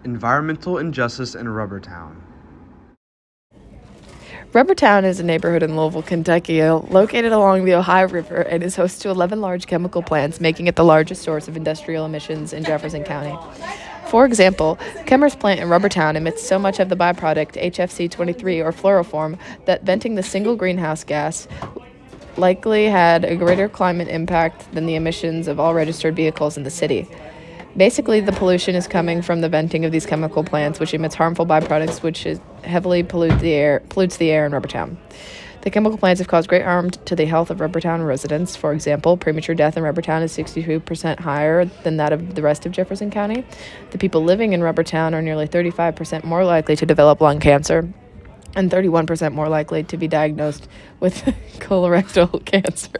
Environmental injustice in Rubbertown. Rubbertown is a neighborhood in Louisville, Kentucky, located along the Ohio River and is host to 11 large chemical plants, making it the largest source of industrial emissions in Jefferson County. For example, Kemmer's plant in Rubbertown emits so much of the byproduct HFC-23 or fluoroform that venting the single greenhouse gas likely had a greater climate impact than the emissions of all registered vehicles in the city. Basically, the pollution is coming from the venting of these chemical plants, which emits harmful byproducts, which heavily pollutes the air in Rubbertown. The chemical plants have caused great harm to the health of Rubbertown residents. For example, premature death in Rubbertown is 62% higher than that of the rest of Jefferson County. The people living in Rubbertown are nearly 35% more likely to develop lung cancer and 31% more likely to be diagnosed with colorectal cancer.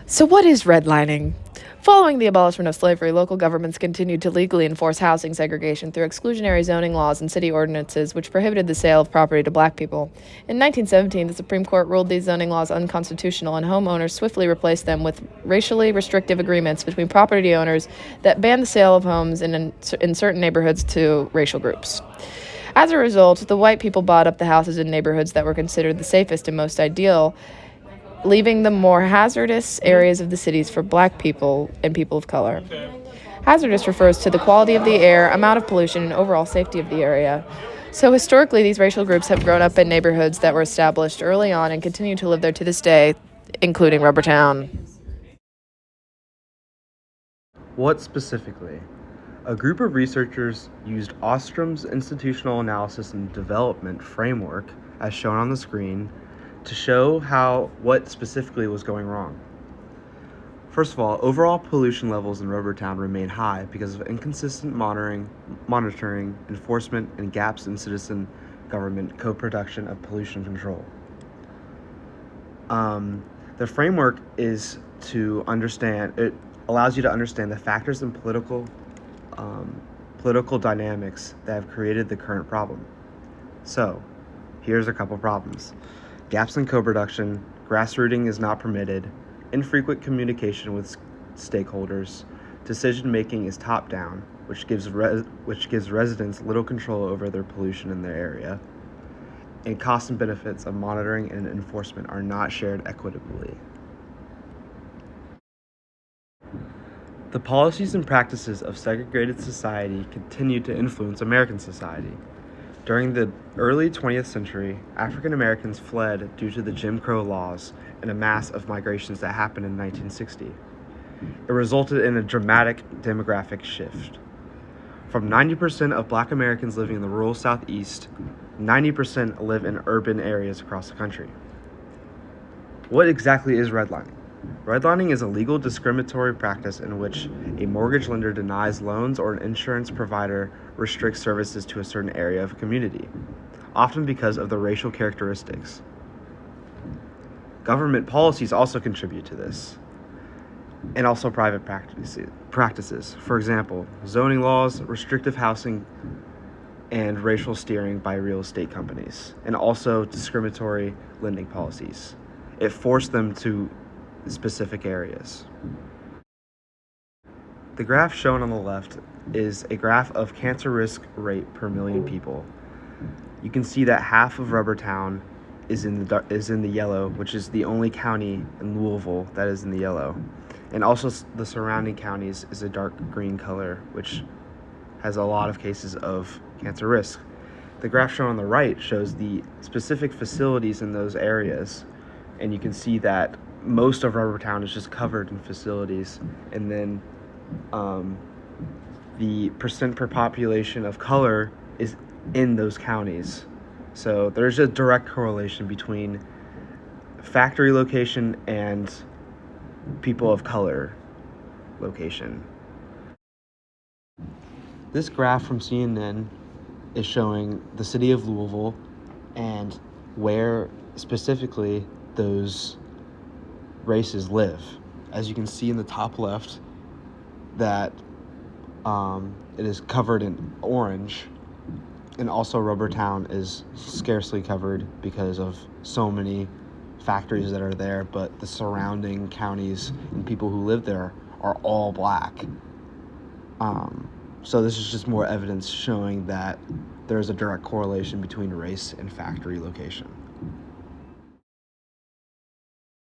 So, what is redlining? Following the abolishment of slavery, local governments continued to legally enforce housing segregation through exclusionary zoning laws and city ordinances, which prohibited the sale of property to black people. In 1917, the Supreme Court ruled these zoning laws unconstitutional, and homeowners swiftly replaced them with racially restrictive agreements between property owners that banned the sale of homes in certain neighborhoods to racial groups. As a result, the white people bought up the houses in neighborhoods that were considered the safest and most ideal, leaving the more hazardous areas of the cities for black people and people of color. Hazardous refers to the quality of the air, amount of pollution, and overall safety of the area. So historically, these racial groups have grown up in neighborhoods that were established early on and continue to live there to this day, including Rubbertown. What specifically? A group of researchers used Ostrom's institutional analysis and development framework, as shown on the screen, to show what specifically was going wrong. First of all, overall pollution levels in Rubbertown remain high because of inconsistent monitoring, enforcement, and gaps in citizen government co-production of pollution control. The framework is to understand, it allows you to understand the factors and political dynamics that have created the current problem. So, here's a couple problems. Gaps in co-production, grassrooting is not permitted, infrequent communication with stakeholders, decision-making is top-down, which gives residents little control over their pollution in their area, and costs and benefits of monitoring and enforcement are not shared equitably. The policies and practices of segregated society continue to influence American society. During the early 20th century, African Americans fled due to the Jim Crow laws and a mass of migrations that happened in 1960. It resulted in a dramatic demographic shift. From 90% of black Americans living in the rural Southeast, 90% live in urban areas across the country. What exactly is redlining? Redlining is a legal discriminatory practice in which a mortgage lender denies loans or an insurance provider restricts services to a certain area of a community, often because of the racial characteristics. Government policies also contribute to this, and also private practices. For example, zoning laws, restrictive housing, and racial steering by real estate companies, and also discriminatory lending policies. It forced them to specific areas. The graph shown on the left is a graph of cancer risk rate per million people. You can see that half of Rubbertown is in the yellow, which is the only county in Louisville that is in the yellow. And also the surrounding counties is a dark green color, which has a lot of cases of cancer risk. The graph shown on the right shows the specific facilities in those areas, and you can see that most of Rubbertown is just covered in facilities, and then the percent per population of color is in those counties. So there's a direct correlation between factory location and people of color location. This graph from CNN is showing the city of Louisville and where specifically those races live. As you can see in the top left, that it is covered in orange, and also Rubbertown is scarcely covered because of so many factories that are there, but the surrounding counties and people who live there are all black. So this is just more evidence showing that there's a direct correlation between race and factory location.